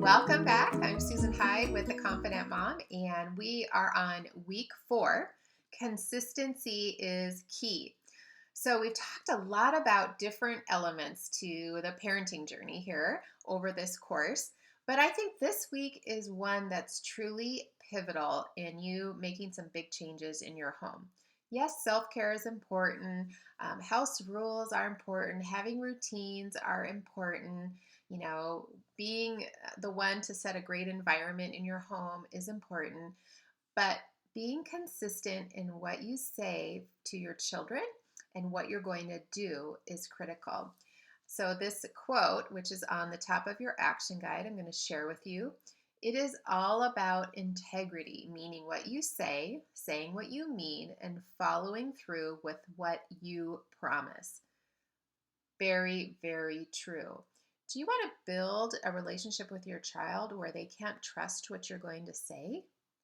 Welcome back. I'm Susan Hyde with The Confident Mom, and we are on week 4. Consistency is key. So, we've talked a lot about different elements to the parenting journey here over this course, but I think this week is one that's truly pivotal in you making some big changes in your home. Yes, self care is important, house rules are important, having routines are important. You know, being the one to set a great environment in your home is important, but being consistent in what you say to your children and what you're going to do is critical. So, this quote, which is on the top of your action guide, I'm going to share with you. It is all about integrity, meaning what you say, saying what you mean, and following through with what you promise. Very, very true. Do you want to build a relationship with your child where they can't trust what you're going to say?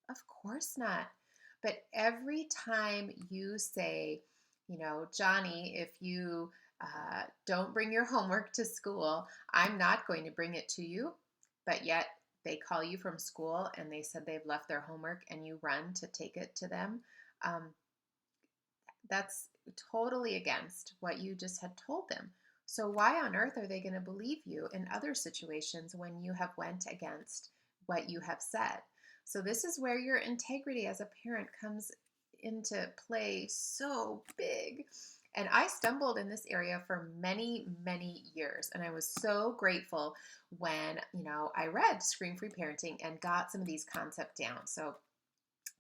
Of course not. But every time you say, Johnny, if you don't bring your homework to school, I'm not going to bring it to you. But yet they call you from school and they said they've left their homework and you run to take it to them. Um, that's totally against what you just had told them. So why on earth are they going to believe you in other situations when you have went against what you have said? So this is where your integrity as a parent comes into play so big. And I stumbled in this area for many, many years. And I was so grateful when, I read Scream Free Parenting and got some of these concepts down. So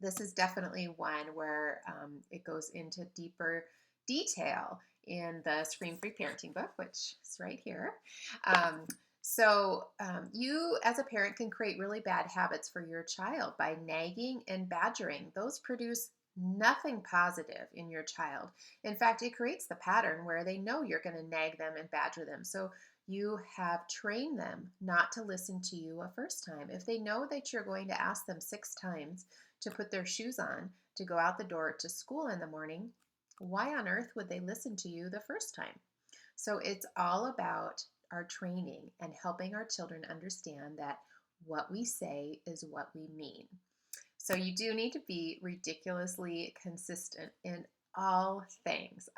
this is definitely one where it goes into deeper detail in the Scream Free Parenting book, which is right here. You as a parent can create really bad habits for your child by nagging and badgering. Those produce nothing positive in your child. In fact, it creates the pattern where they know you're going to nag them and badger them. So you have trained them not to listen to you a first time. If they know that you're going to ask them 6 times to put their shoes on to go out the door to school in the morning, why on earth would they listen to you the first time? So it's all about our training and helping our children understand that what we say is what we mean. So you do need to be ridiculously consistent in all things.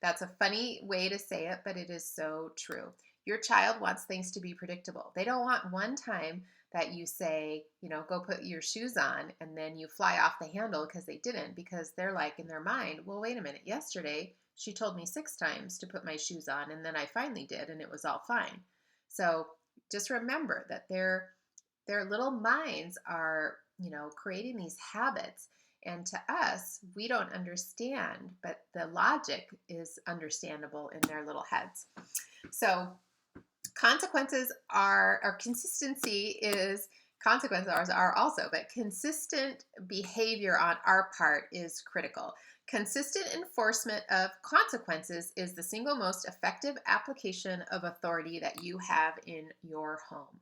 That's a funny way to say it, but it is so true. Your child wants things to be predictable. They don't want one time that you say, go put your shoes on, and then you fly off the handle because they didn't, because they're like in their mind, well, wait a minute, yesterday she told me 6 times to put my shoes on, and then I finally did, and it was all fine. So just remember that their little minds are, creating these habits. And to us, we don't understand, but the logic is understandable in their little heads. So consequences are also, but consistent behavior on our part is critical. Consistent enforcement of consequences is the single most effective application of authority that you have in your home.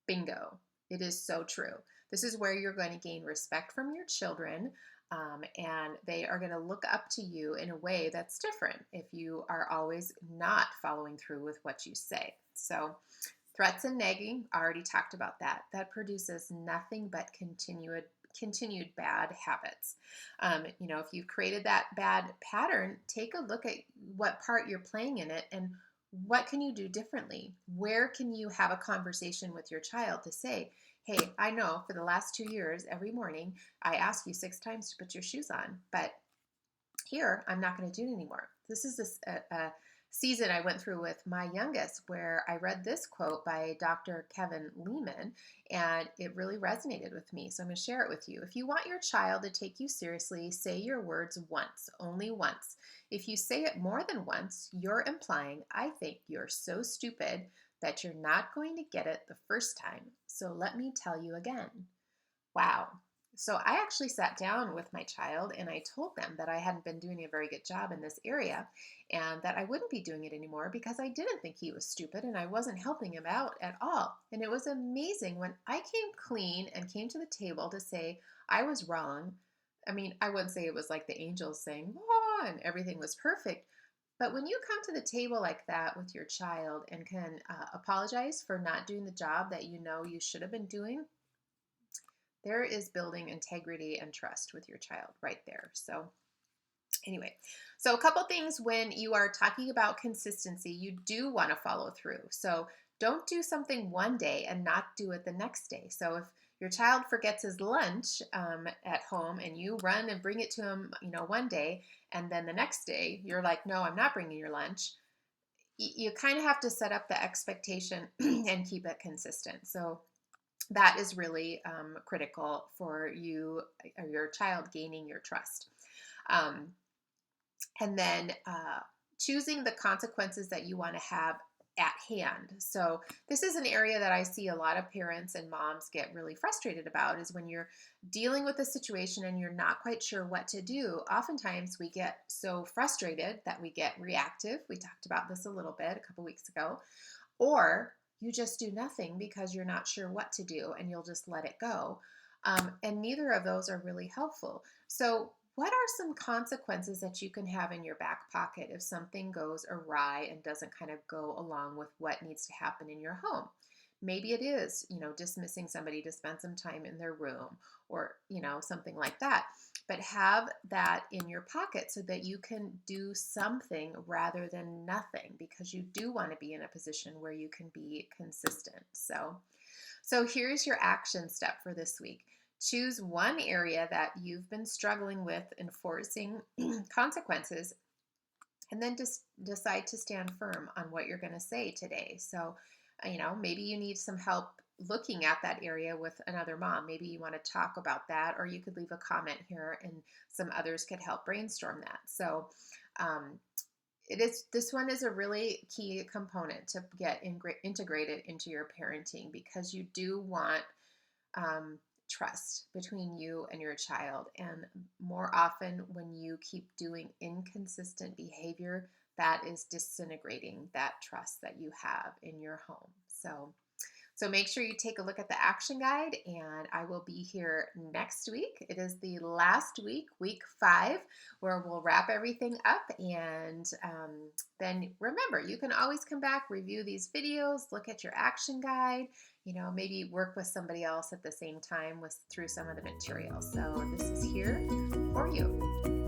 Bingo. It is so true. This is where you're going to gain respect from your children, and they are going to look up to you in a way that's different if you are always not following through with what you say. So threats and nagging, I already talked about that. That produces nothing but continued bad habits. If you've created that bad pattern, take a look at what part you're playing in it and what can you do differently? Where can you have a conversation with your child to say, hey, I know for the last 2 years, every morning, I ask you 6 times to put your shoes on, but here, I'm not going to do it anymore. This is a season I went through with my youngest where I read this quote by Dr. Kevin Leman, and it really resonated with me. So I'm going to share it with you. If you want your child to take you seriously, say your words once, only once. If you say it more than once, you're implying, I think you're so stupid that you're not going to get it the first time. So let me tell you again. Wow. So I actually sat down with my child and I told them that I hadn't been doing a very good job in this area and that I wouldn't be doing it anymore because I didn't think he was stupid and I wasn't helping him out at all. And it was amazing when I came clean and came to the table to say I was wrong. I mean, I wouldn't say it was like the angels saying, oh, and everything was perfect, But when you come to the table like that with your child and can apologize for not doing the job that you know you should have been doing, there is building integrity and trust with your child right there. So, anyway, so a couple things when you are talking about consistency, you do want to follow through. So, don't do something one day and not do it the next day. So, if your child forgets his lunch at home and you run and bring it to him, one day, and then the next day you're like, no, I'm not bringing your lunch. You kind of have to set up the expectation and keep it consistent. So, that is really critical for you or your child gaining your trust. Um, and then choosing the consequences that you want to have at hand. So this is an area that I see a lot of parents and moms get really frustrated about, is when you're dealing with a situation and you're not quite sure what to do. Oftentimes we get so frustrated that we get reactive. We talked about this a little bit a couple weeks ago. Or you just do nothing because you're not sure what to do and you'll just let it go. And neither of those are really helpful. So, what are some consequences that you can have in your back pocket if something goes awry and doesn't kind of go along with what needs to happen in your home? Maybe it is, dismissing somebody to spend some time in their room, or, something like that. But have that in your pocket so that you can do something rather than nothing, because you do want to be in a position where you can be consistent. So here's your action step for this week. Choose one area that you've been struggling with enforcing consequences, and then just decide to stand firm on what you're going to say today. So, maybe you need some help looking at that area with another mom. Maybe you want to talk about that, or you could leave a comment here and some others could help brainstorm that. So, this one is a really key component to get integrated into your parenting, because you do want trust between you and your child. And more often, when you keep doing inconsistent behavior, that is disintegrating that trust that you have in your home. So make sure you take a look at the action guide, and I will be here next week. It is the last week, week 5, where we'll wrap everything up. And then remember, you can always come back, review these videos, look at your action guide, maybe work with somebody else at the same time through some of the material. So this is here for you.